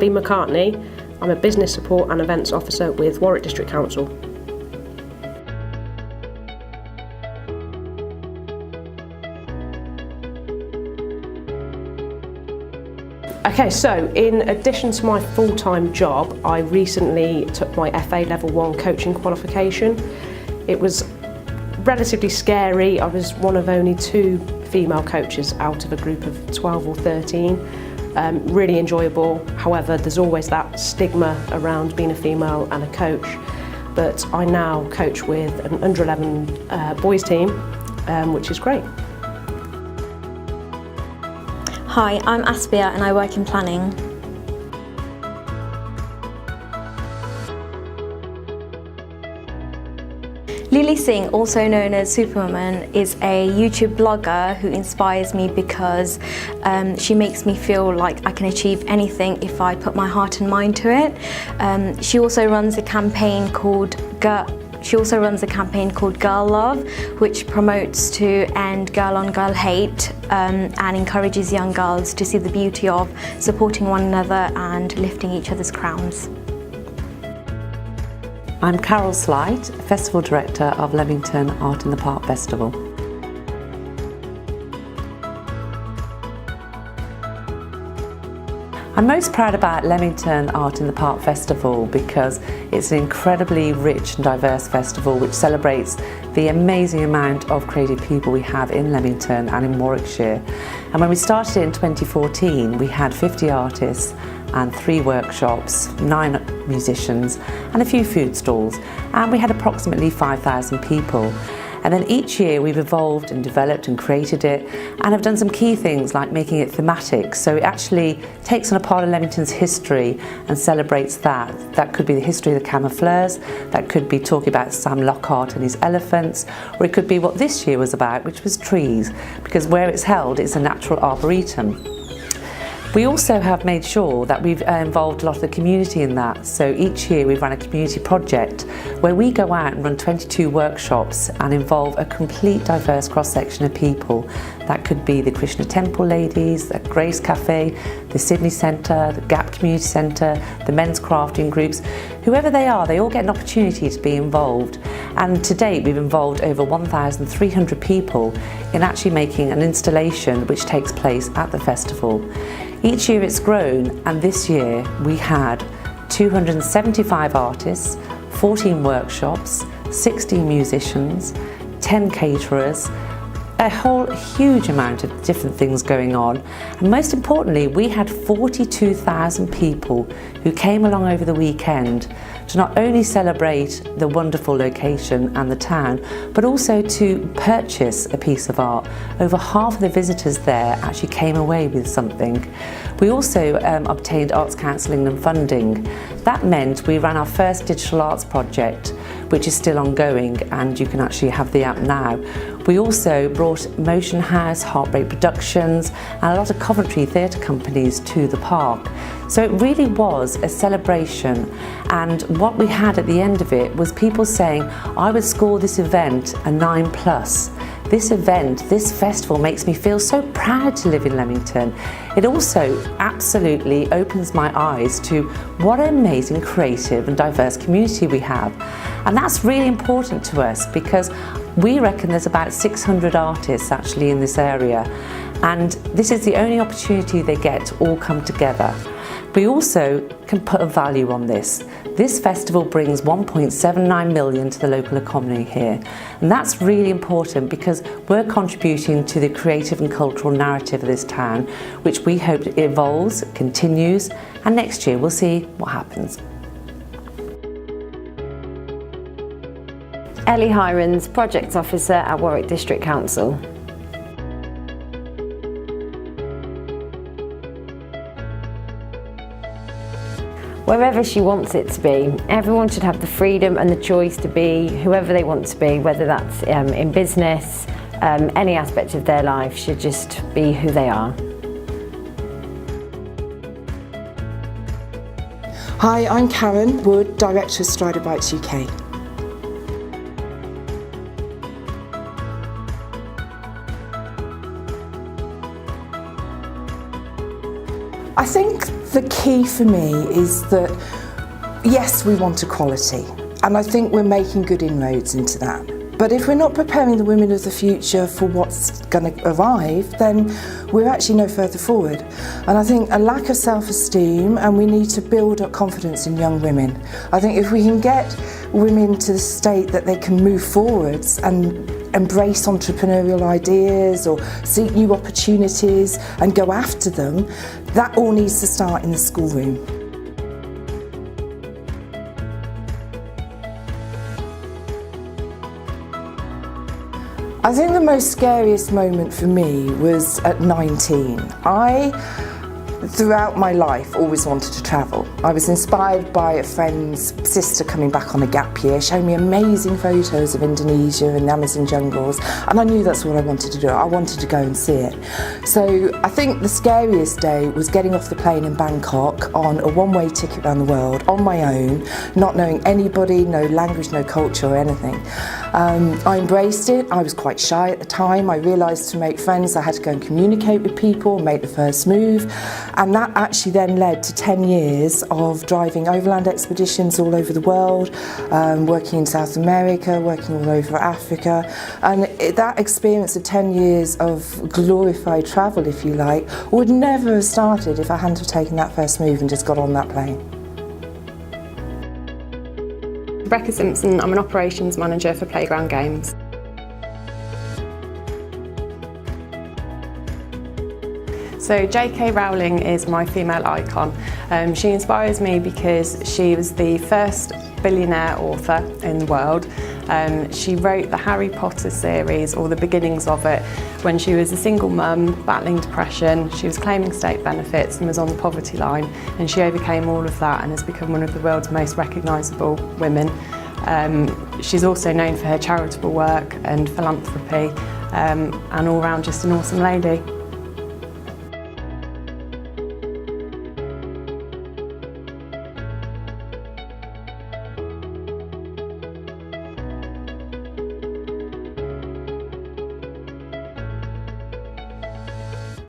Abby McCartney. I'm a Business Support and Events Officer with Warwick District Council. Okay, so in addition to my full-time job, I recently took my FA Level 1 coaching qualification. It was relatively scary. I was one of only 2 female coaches out of a group of 12 or 13. Really enjoyable. However, there's always that stigma around being a female and a coach. But I now coach with an under 11 boys team, which is great. Hi, I'm Aspia and I work in planning. Lily Singh, also known as Superwoman, is a YouTube blogger who inspires me because she makes me feel like I can achieve anything if I put my heart and mind to it. She also runs a campaign called Girl Love, which promotes to end girl-on-girl hate and encourages young girls to see the beauty of supporting one another and lifting each other's crowns. I'm Carol Slight, Festival Director of Leamington Art in the Park Festival. I'm most proud about Leamington Art in the Park Festival because it's an incredibly rich and diverse festival which celebrates the amazing amount of creative people we have in Leamington and in Warwickshire. And when we started in 2014, we had 50 artists and 3 workshops, 9 musicians and a few food stalls, and we had approximately 5,000 people. And then each year we've evolved and developed and created it and have done some key things like making it thematic. So it actually takes on a part of Leamington's history and celebrates that. That could be the history of the camoufleurs, that could be talking about Sam Lockhart and his elephants, or it could be what this year was about, which was trees, because where it's held it's a natural arboretum. We also have made sure that we've involved a lot of the community in that. So each year we've run a community project where we go out and run 22 workshops and involve a complete diverse cross-section of people. That could be the Krishna Temple ladies, the Grace Cafe, the Sydney Centre, the Gap Community Centre, the men's crafting groups. Whoever they are, they all get an opportunity to be involved. And to date we've involved over 1,300 people in actually making an installation which takes place at the festival. Each year it's grown, and this year we had 275 artists, 14 workshops, 16 musicians, 10 caterers, a whole huge amount of different things going on. And most importantly, we had 42,000 people who came along over the weekend to not only celebrate the wonderful location and the town, but also to purchase a piece of art. Over half of the visitors there actually came away with something. We also obtained arts counselling and funding. That meant we ran our first digital arts project, which is still ongoing, and you can actually have the app now. We also brought Motion House, Heartbreak Productions and a lot of Coventry theatre companies to the park. So it really was a celebration, and what we had at the end of it was people saying, I would score this event a 9+. This event, this festival makes me feel so proud to live in Leamington. It also absolutely opens my eyes to what an amazing creative and diverse community we have. And that's really important to us because we reckon there's about 600 artists actually in this area, and this is the only opportunity they get to all come together. We also can put a value on this. This festival brings 1.79 million to the local economy here, and that's really important because we're contributing to the creative and cultural narrative of this town, which we hope evolves, continues, and next year we'll see what happens. Ellie Hirons, Project Officer at Warwick District Council. Wherever she wants it to be. Everyone should have the freedom and the choice to be whoever they want to be, whether that's in business, any aspect of their life should just be who they are. Hi, I'm Karen Wood, Director of Strider Bikes UK. I think the key for me is that, yes, we want equality, and I think we're making good inroads into that. But if we're not preparing the women of the future for what's going to arrive, then we're actually no further forward. And I think a lack of self-esteem, and we need to build up confidence in young women. I think if we can get women to the state that they can move forwards and embrace entrepreneurial ideas or seek new opportunities and go after them, that all needs to start in the schoolroom. I think the most scariest moment for me was at 19. Throughout my life, always wanted to travel. I was inspired by a friend's sister coming back on a gap year, showing me amazing photos of Indonesia and the Amazon jungles, and I knew that's what I wanted to do. I wanted to go and see it. So I think the scariest day was getting off the plane in Bangkok on a one-way ticket around the world on my own, not knowing anybody, no language, no culture or anything. I embraced it. I was quite shy at the time. I realised to make friends I had to go and communicate with people, make the first move. And that actually then led to 10 years of driving overland expeditions all over the world, working in South America, working all over Africa. And that experience of 10 years of glorified travel, if you like, would never have started if I hadn't have taken that first move and just got on that plane. Rebecca Simpson, I'm an operations manager for Playground Games. So J.K. Rowling is my female icon. She inspires me because she was the first billionaire author in the world. She wrote the Harry Potter series, or the beginnings of it, when she was a single mum battling depression. She was claiming state benefits and was on the poverty line, and she overcame all of that and has become one of the world's most recognisable women. She's also known for her charitable work and philanthropy, and all round just an awesome lady.